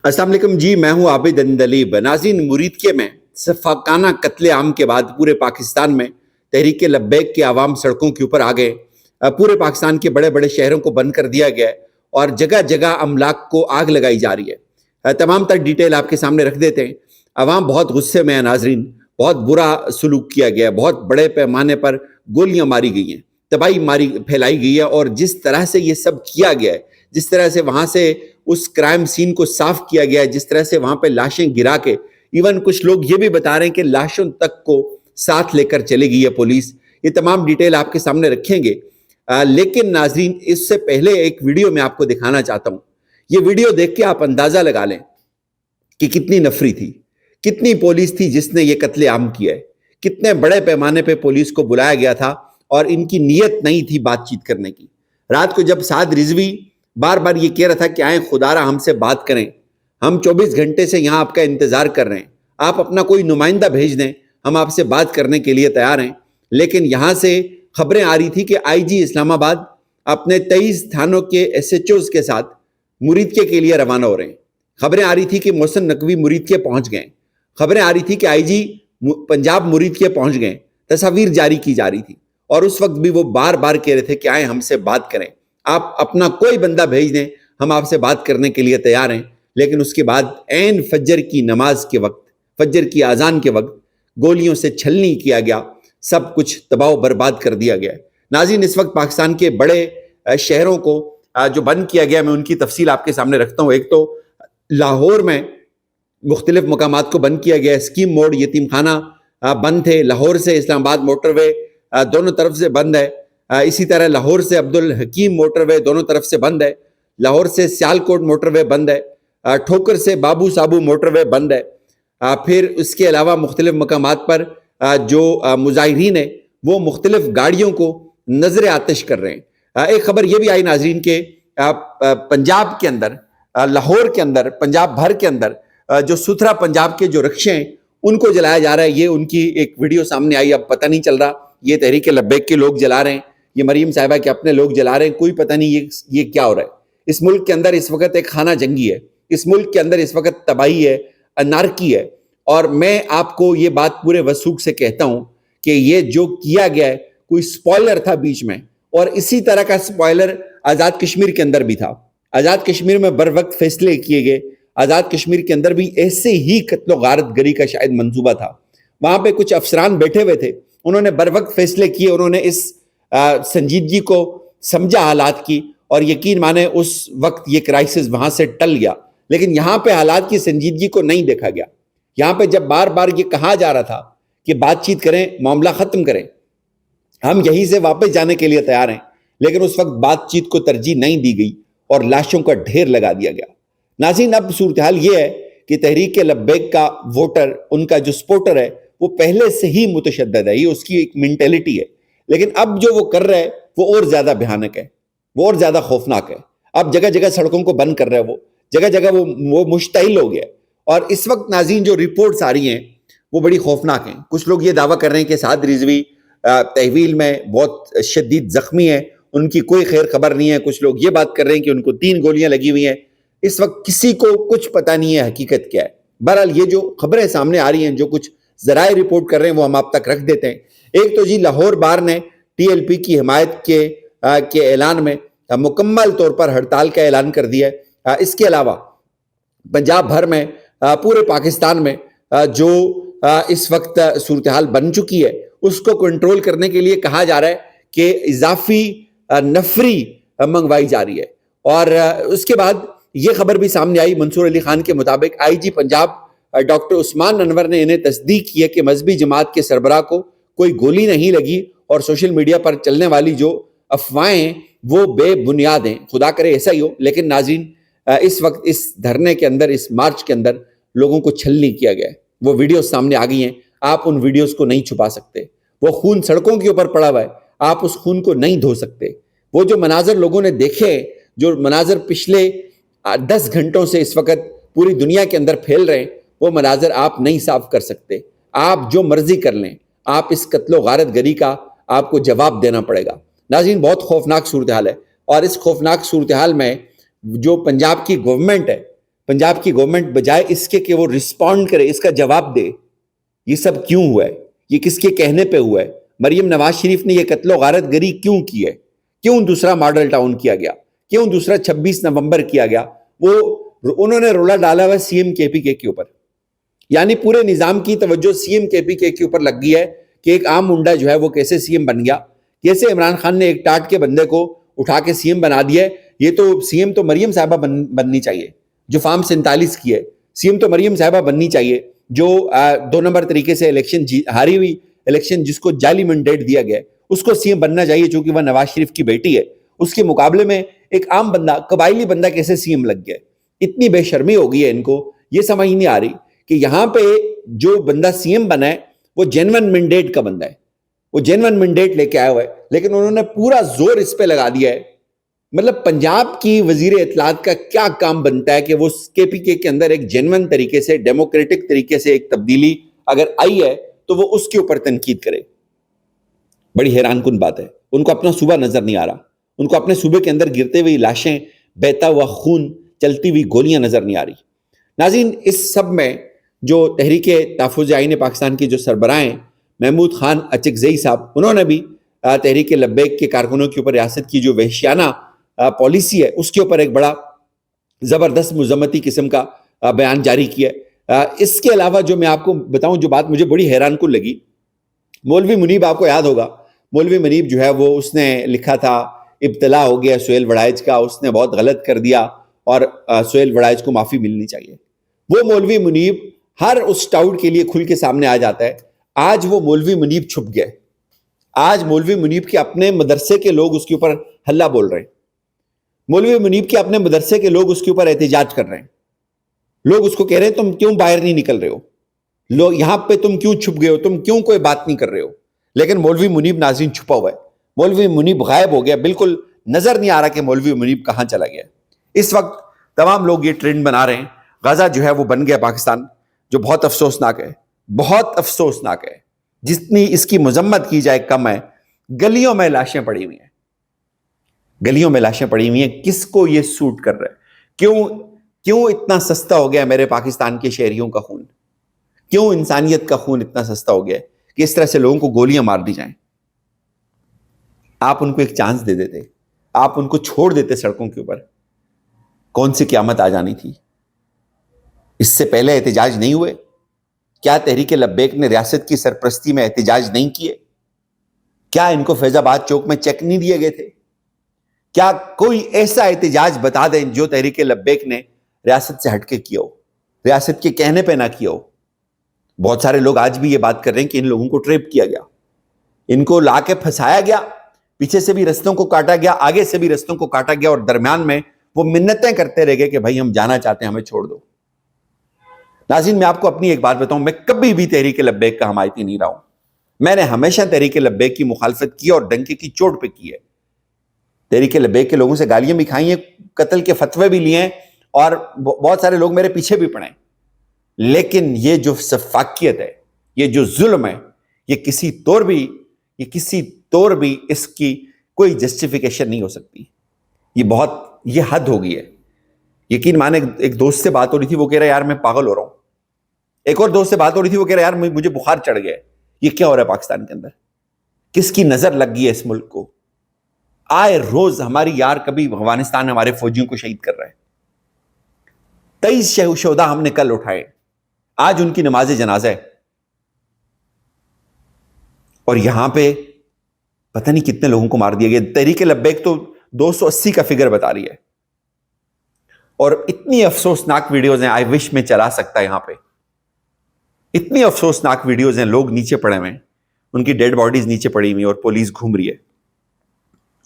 अस्सलाम वालेकुम जी, मैं हूं आबिद अंदलीब। नाज़रीन, मुरीदके में सफाकाना कत्ले आम के बाद पूरे पाकिस्तान में तहरीक लब्बैक के आवाम सड़कों के ऊपर आ गए। पूरे पाकिस्तान के बड़े बड़े शहरों को बंद कर दिया गया है और जगह जगह अमलाक को आग लगाई जा रही है। तमाम तर डिटेल आपके सामने रख देते हैं। अवाम बहुत गुस्से में है नाज़रीन, बहुत बुरा सलूक किया गया है, बहुत बड़े पैमाने पर गोलियां मारी गई हैं, तबाही फैलाई गई है। और जिस तरह से ये सब किया गया है, जिस तरह से वहां से उस क्राइम सीन को साफ किया गया है, जिस तरह से वहां पे लाशें गिरा के, इवन कुछ लोग ये भी बता रहे हैं कि लाशों तक को साथ लेकर चली गई है पुलिस। ये तमाम डिटेल आपके सामने रखेंगे। लेकिन नाजरीन, इससे पहले एक वीडियो मैं आपको दिखाना चाहता हूं। ये वीडियो देख के आप अंदाजा लगा लें कि कितनी नफरी थी, कितनी पुलिस थी जिसने ये कत्ले आम किया है, कितने बड़े पैमाने पे पुलिस को बुलाया गया था और इनकी नीयत नहीं थी बातचीत करने की। रात को जब साद रिजवी बार बार ये कह रहा था कि आए खुदारा हमसे बात करें, हम 24 घंटे से यहाँ आपका इंतजार कर रहे हैं, आप अपना कोई नुमाइंदा भेज दें, हम आपसे बात करने के लिए तैयार हैं। लेकिन यहाँ से खबरें आ रही थी कि आईजी इस्लामाबाद अपने 23 थानों के SHOs के साथ मुरीदके के लिए रवाना हो रहे हैं। खबरें आ रही थी कि मोहसिन नकवी मुरीदके पहुंच गए। खबरें आ रही थी कि आईजी पंजाब मुरीदके पहुंच गए। तस्वीर जारी की जा रही थी और उस वक्त भी वो बार बार कह रहे थे कि आए हमसे बात करें, आप अपना कोई बंदा भेज दें, हम आपसे बात करने के लिए तैयार हैं। लेकिन उसके बाद ऐन फज्र की नमाज के वक्त, फज्र की आज़ान के वक्त गोलियों से छलनी किया गया, सब कुछ तबाह बर्बाद कर दिया गया। नाज़रीन, इस वक्त पाकिस्तान के बड़े शहरों को जो बंद किया गया, मैं उनकी तफसील आपके सामने रखता हूँ। एक तो लाहौर में मुख्तलिफ मकामात को बंद किया गया। स्कीम मोड़, यतीम खाना बंद थे। लाहौर से इस्लामाबाद मोटरवे दोनों तरफ से बंद है। इसी तरह लाहौर से अब्दुल हकीम मोटरवे दोनों तरफ से बंद है। लाहौर से सियालकोट मोटरवे बंद है। ठोकर से बाबू साबू मोटरवे बंद है। फिर इसके अलावा मुख्तलिफ मकामात पर जो मुजाहिरीन है वो मुख्तलिफ गाड़ियों को नजर आतिश कर रहे हैं। एक खबर ये भी आई नाजरीन के पंजाब के अंदर, लाहौर के अंदर, पंजाब भर के अंदर जो सुथरा पंजाब के जो रिक्शे हैं उनको जलाया जा रहा है। ये उनकी एक वीडियो सामने आई, अब पता नहीं चल रहा ये तहरीक लब्बैक के लोग जला रहे हैं, ये मरीम साहिबा के अपने लोग जला रहे हैं, कोई पता नहीं ये क्या हो रहा है। इस मुल्क के अंदर इस वक्त एक खाना जंगी है, इस मुल्क के अंदर इस वक्त तबाही है, अनारकी है। और मैं आपको ये बात पूरे वसूख से कहता हूं कि ये जो किया गया है कोई स्पॉइलर था बीच में, और इसी तरह का स्पॉइलर आज़ाद कश्मीर के अंदर भी था। आज़ाद कश्मीर में बर वक्त फैसले किए गए। आज़ाद कश्मीर के अंदर भी ऐसे ही कत्लो गारत गरी का शायद मंसूबा था। वहां पे कुछ अफसरान बैठे हुए थे, उन्होंने बर वक्त फैसले किए, उन्होंने इस संजीदगी को समझा हालात की, और यकीन माने उस वक्त ये क्राइसिस वहां से टल गया। लेकिन यहाँ पे हालात की संजीदगी को नहीं देखा गया। यहाँ पे जब बार बार ये कहा जा रहा था कि बातचीत करें, मामला खत्म करें, हम यहीं से वापस जाने के लिए तैयार हैं, लेकिन उस वक्त बातचीत को तरजीह नहीं दी गई और लाशों का ढेर लगा दिया गया। नाज़रीन, अब सूरत हाल ये है कि तहरीक लब्बैक का वोटर, उनका जो सपोर्टर है, वो पहले से ही मुतशद्दद है, ये उसकी एक मेंटेलिटी है। लेकिन अब जो वो कर रहा है वो और ज्यादा भयानक है, वो और ज्यादा खौफनाक है। अब जगह जगह सड़कों को बंद कर रहा है, वो जगह जगह वो मुश्तइल हो गया। और इस वक्त नाज़रीन जो रिपोर्ट्स आ रही हैं वो बड़ी खौफनाक हैं। कुछ लोग ये दावा कर रहे हैं कि साद रिजवी तहवील में बहुत शदीद जख्मी है, उनकी कोई खैर खबर नहीं है। कुछ लोग ये बात कर रहे हैं कि उनको 3 गोलियां लगी हुई हैं। इस वक्त किसी को कुछ पता नहीं है हकीकत क्या है। बहरहाल ये जो खबरें सामने आ रही हैं, जो कुछ जराए रिपोर्ट कर रहे हैं, वो हम आप तक रख देते हैं। एक तो जी लाहौर बार ने TLP की हिमायत के ऐलान में मुकम्मल तौर पर हड़ताल का ऐलान कर दिया है। इसके अलावा पंजाब भर में, पूरे पाकिस्तान में जो इस वक्त सूरत हाल बन चुकी है, उसको कंट्रोल करने के लिए कहा जा रहा है कि इजाफी नफरी मंगवाई जा रही है। और उसके बाद ये खबर भी सामने आई, मंसूर अली खान के मुताबिक IG पंजाब डॉक्टर उस्मान अनवर ने इन्हें तस्दीक की है कि मजहबी जमात के सरबराह को कोई गोली नहीं लगी और सोशल मीडिया पर चलने वाली जो अफवाहें वो बेबुनियाद हैं। खुदा करे ऐसा ही हो। लेकिन नाज़रीन, इस वक्त इस धरने के अंदर, इस मार्च के अंदर लोगों को छलनी किया गया है। वो वीडियो सामने आ गई हैं, आप उन वीडियोस को नहीं छुपा सकते। वो खून सड़कों के ऊपर पड़ा हुआ है, आप उस खून को नहीं धो सकते। वो जो मनाजर लोगों ने देखे, जो मनाजर पिछले 10 घंटों से इस वक्त पूरी दुनिया के अंदर फैल रहे हैं, वो मनाजर आप नहीं साफ कर सकते। आप जो मर्जी कर लें, आप इस कत्लो गारत गरी का आपको जवाब देना पड़ेगा। नाज़रीन, बहुत खौफनाक सूरत हाल है। और इस खौफनाक सूरत हाल में जो पंजाब की गवर्नमेंट है, پنجاب کی گورنمنٹ بجائے اس کے کہ وہ رسپونڈ کرے، اس کا جواب دے یہ سب کیوں ہوا ہے، یہ کس کے کہنے پہ ہوا ہے، مریم نواز شریف نے یہ قتل و غارت گری کیوں کی ہے، کیوں دوسرا ماڈل ٹاؤن کیا گیا، کیوں دوسرا 26 نومبر کیا گیا، وہ انہوں نے رولا ڈالا ہوا سی ایم کے پی کے اوپر. یعنی پورے نظام کی توجہ سی ایم کے پی کے اوپر لگ گئی ہے کہ ایک عام منڈا جو ہے وہ کیسے سی ایم بن گیا، کیسے عمران خان نے ایک ٹاٹ کے بندے کو اٹھا کے سی ایم بنا دیا ہے. یہ تو سی ایم تو مریم صاحبہ بننی چاہیے جو فارم 47 کی ہے، سی ایم تو مریم صاحبہ بننی چاہیے جو 2 نمبر طریقے سے الیکشن ہاری ہوئی الیکشن، جس کو جعلی مینڈیٹ دیا گیا، اس کو سی ایم بننا چاہیے چونکہ وہ نواز شریف کی بیٹی ہے. اس کے مقابلے میں ایک عام بندہ، قبائلی بندہ کیسے سی ایم لگ گیا. اتنی بے شرمی ہو گئی ہے ان کو، یہ سمجھ نہیں آ رہی کہ یہاں پہ جو بندہ سی ایم بنا ہے وہ جینون مینڈیٹ کا بندہ ہے، وہ جینون مینڈیٹ لے کے آیا ہوا ہے، لیکن انہوں نے پورا زور اس پہ لگا دیا ہے. مطلب پنجاب کی وزیر اطلاعات کا کیا کام بنتا ہے کہ وہ کے پی کے اندر ایک جینون طریقے سے، ڈیموکریٹک طریقے سے ایک تبدیلی اگر آئی ہے تو وہ اس کے اوپر تنقید کرے. بڑی حیران کن بات ہے. ان کو اپنا صوبہ نظر نہیں آ رہا، ان کو اپنے صوبے کے اندر گرتے ہوئی لاشیں، بہتا ہوا خون، چلتی ہوئی گولیاں نظر نہیں آ رہی. ناظرین، اس سب میں جو تحریک تحفظ آئین پاکستان کی جو سربراہ ہیں محمود خان اچکزئی صاحب، انہوں نے بھی تحریک لبیک کے کارکنوں کے اوپر ریاست کی جو وحشیانہ پالیسی ہے اس کے اوپر ایک بڑا زبردست مذمتی قسم کا بیان جاری کیا ہے. اس کے علاوہ جو میں آپ کو بتاؤں، جو بات مجھے بڑی حیران کن لگی، مولوی منیب، آپ کو یاد ہوگا مولوی منیب جو ہے وہ اس نے لکھا تھا ابتلا ہو گیا سہیل وڑائچ کا، اس نے بہت غلط کر دیا اور سہیل وڑائچ کو معافی ملنی چاہیے. وہ مولوی منیب ہر اس ٹاؤٹ کے لیے کھل کے سامنے آ جاتا ہے. آج وہ مولوی منیب چھپ گئے. آج مولوی منیب کے اپنے مدرسے کے لوگ اس کے اوپر ہلہ بول رہے ہیں. مولوی منیب کے اپنے مدرسے کے لوگ اس کے اوپر احتجاج کر رہے ہیں. لوگ اس کو کہہ رہے ہیں تم کیوں باہر نہیں نکل رہے ہو، لوگ یہاں پہ تم کیوں چھپ گئے ہو، تم کیوں کوئی بات نہیں کر رہے ہو. لیکن مولوی منیب ناظرین چھپا ہوا ہے. مولوی منیب غائب ہو گیا، بالکل نظر نہیں آ رہا کہ مولوی منیب کہاں چلا گیا. اس وقت تمام لوگ یہ ٹرینڈ بنا رہے ہیں غزہ جو ہے وہ بن گیا پاکستان، جو بہت افسوسناک ہے، بہت افسوسناک ہے. جتنی اس کی مذمت کی جائے کم ہے. گلیوں میں لاشیں پڑی ہوئی ہیں، گلیوں میں لاشیں پڑی ہوئی ہیں. کس کو یہ سوٹ کر رہا ہے؟ کیوں اتنا سستا ہو گیا میرے پاکستان کے شہریوں کا خون؟ کیوں انسانیت کا خون اتنا سستا ہو گیا کہ اس طرح سے لوگوں کو گولیاں مار دی جائیں؟ آپ ان کو ایک چانس دے دیتے، آپ ان کو چھوڑ دیتے سڑکوں کے اوپر، کون سی قیامت آ جانی تھی؟ اس سے پہلے احتجاج نہیں ہوئے؟ کیا تحریک لبیک نے ریاست کی سرپرستی میں احتجاج نہیں کیے؟ کیا ان کو فیض آباد چوک میں چیک نہیں دیے گئے تھے؟ کیا کوئی ایسا احتجاج بتا دیں جو تحریک لبیک نے ریاست سے ہٹ کے کیا ہو، ریاست کے کہنے پہ نہ کیا ہو؟ بہت سارے لوگ آج بھی یہ بات کر رہے ہیں کہ ان لوگوں کو ٹریپ کیا گیا، ان کو لا کے پھنسایا گیا، پیچھے سے بھی رستوں کو کاٹا گیا، آگے سے بھی رستوں کو کاٹا گیا، اور درمیان میں وہ منتیں کرتے رہ گئے کہ بھائی ہم جانا چاہتے ہیں، ہمیں چھوڑ دو. ناظرین، میں آپ کو اپنی ایک بات بتاؤں، میں کبھی بھی تحریک لبیک کا حمایتی نہیں رہا ہوں. میں نے ہمیشہ تحریک لبیک کی مخالفت کی اور ڈنکے کی چوٹ پہ کی ہے. تحریک لبیک کے لوگوں سے گالیاں بھی کھائی ہیں، قتل کے فتوے بھی لیے ہیں، اور بہت سارے لوگ میرے پیچھے بھی پڑے ہیں. لیکن یہ جو سفاکیت ہے، یہ جو ظلم ہے، یہ کسی طور بھی اس کی کوئی جسٹیفیکیشن نہیں ہو سکتی. یہ حد ہو گئی ہے. یقین مانے، ایک دوست سے بات ہو رہی تھی، وہ کہہ رہا ہے یار میں پاگل ہو رہا ہوں. ایک اور دوست سے بات ہو رہی تھی، وہ کہہ رہا ہے یار مجھے بخار چڑھ گیا ہے. یہ کیا ہو رہا ہے پاکستان کے اندر؟ کس کی نظر لگ گئی ہے اس ملک کو؟ آئے روز ہماری یار کبھی افغانستان ہمارے فوجیوں کو شہید کر رہا ہے. 23 شہداء ہم نے کل اٹھائے، آج ان کی نماز جنازہ ہے، اور یہاں پہ پتہ نہیں کتنے لوگوں کو مار دیا گیا. تحریک لبیک تو 280 کا فگر بتا رہی ہے، اور اتنی افسوسناک ویڈیوز ہیں، آئی وش میں چلا سکتا یہاں پہ. اتنی افسوسناک ویڈیوز ہیں، لوگ نیچے پڑے ہوئے ہیں، ان کی ڈیڈ باڈیز نیچے پڑی ہوئی ہیں، اور پولیس گھوم رہی ہے،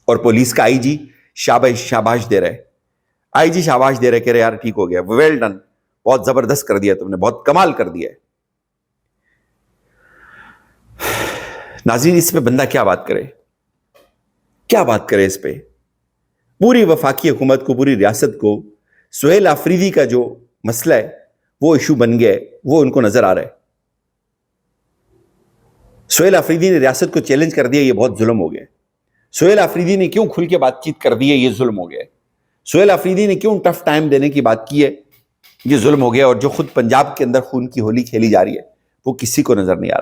اور پولیس کا آئی جی شاباش دے رہا ہے. آئی جی شاباش دے رہے، کہہ رہے یار ٹھیک ہو گیا، ویل ڈن، بہت زبردست کر دیا تم نے، بہت کمال کر دیا ہے. ناظرین، اس پہ بندہ کیا بات کرے، کیا بات کرے اس پہ؟ پوری وفاقی حکومت کو، پوری ریاست کو سہیل آفریدی کا جو مسئلہ ہے وہ ایشو بن گیا ہے، وہ ان کو نظر آ رہا ہے. سہیل آفریدی نے ریاست کو چیلنج کر دیا، یہ بہت ظلم ہو گیا. سہیل آفریدی نے کیوں کھل کے بات چیت کر دی ہے، یہ ظلم ہو گیا. سہیل آفریدی نے کیوں ٹف ٹائم دینے کی بات کی ہے، یہ ظلم ہو گیا، اور جو خود پنجاب کے اندر خون کی ہولی کھیلی جا رہی ہے وہ کسی کو نظر نہیں آ رہا۔